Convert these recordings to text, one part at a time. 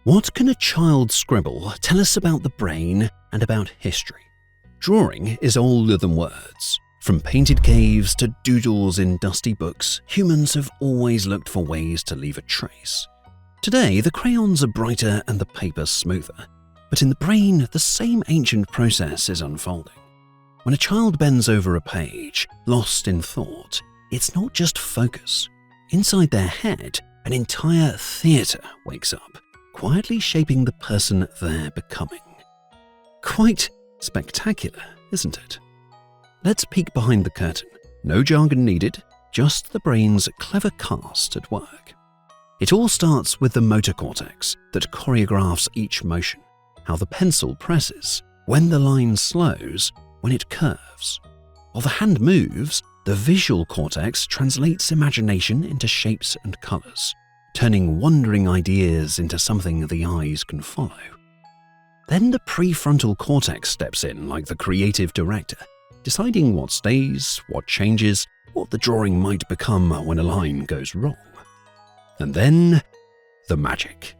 What can a child's scribble tell us about the brain and about history? Drawing is older than words. From painted caves to doodles in dusty books, humans have always looked for ways to leave a trace. Today, the crayons are brighter and the paper smoother, but in the brain, the same ancient process is unfolding. When a child bends over a page, lost in thought, it's not just focus. Inside their head, an entire theatre wakes up, quietly shaping the person they're becoming. Quite spectacular, isn't it? Let's peek behind the curtain. No jargon needed, just the brain's clever cast at work. It all starts with the motor cortex that choreographs each motion, how the pencil presses, when the line slows, when it curves. While the hand moves, the visual cortex translates imagination into shapes and colors, turning wandering ideas into something the eyes can follow. Then the prefrontal cortex steps in like the creative director, deciding what stays, what changes, what the drawing might become when a line goes wrong. And then, the magic.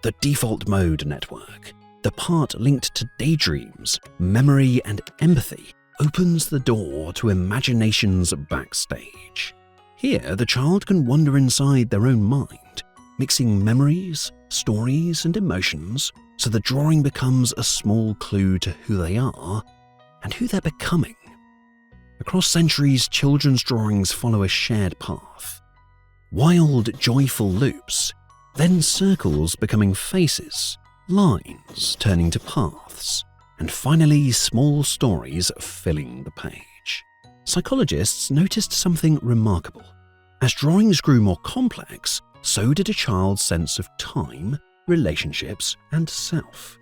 The default mode network, the part linked to daydreams, memory, and empathy, opens the door to imagination's backstage. Here, the child can wander inside their own mind, mixing memories, stories, and emotions, so the drawing becomes a small clue to who they are and who they're becoming. Across centuries, children's drawings follow a shared path. Wild, joyful loops, then circles becoming faces, lines turning to paths, and finally small stories filling the page. Psychologists noticed something remarkable. As drawings grew more complex, so did a child's sense of time, relationships, and self.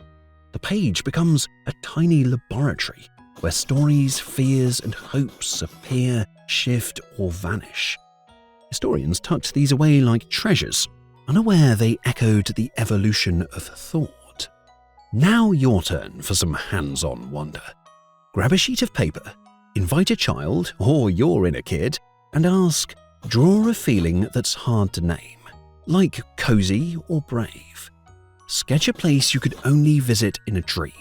The page becomes a tiny laboratory where stories, fears, and hopes appear, shift, or vanish. Historians tucked these away like treasures, unaware they echoed the evolution of thought. Now your turn for some hands-on wonder. Grab a sheet of paper, invite a child or your inner kid, and ask, draw a feeling that's hard to name, like cozy or brave. Sketch a place you could only visit in a dream.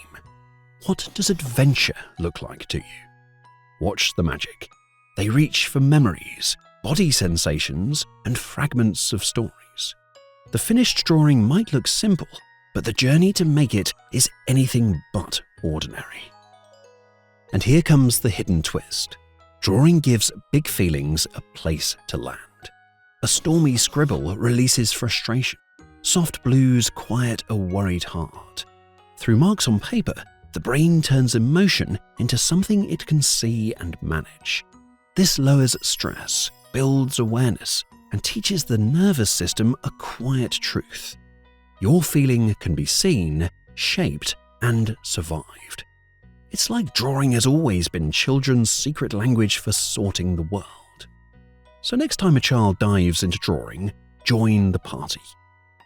What does adventure look like to you? Watch the magic. They reach for memories, body sensations, and fragments of stories. The finished drawing might look simple, but the journey to make it is anything but ordinary. And here comes the hidden twist. Drawing gives big feelings a place to land. A stormy scribble releases frustration. Soft blues quiet a worried heart. Through marks on paper, the brain turns emotion into something it can see and manage. This lowers stress, builds awareness, and teaches the nervous system a quiet truth. Your feeling can be seen, shaped, and survived. It's like drawing has always been children's secret language for sorting the world. So next time a child dives into drawing, join the party.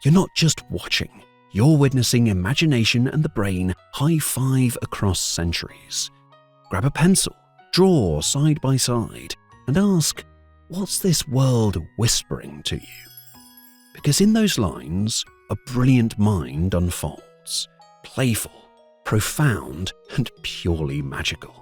You're not just watching, you're witnessing imagination and the brain high-five across centuries. Grab a pencil, draw side by side, and ask, what's this world whispering to you? Because in those lines, a brilliant mind unfolds, playful, profound, and purely magical.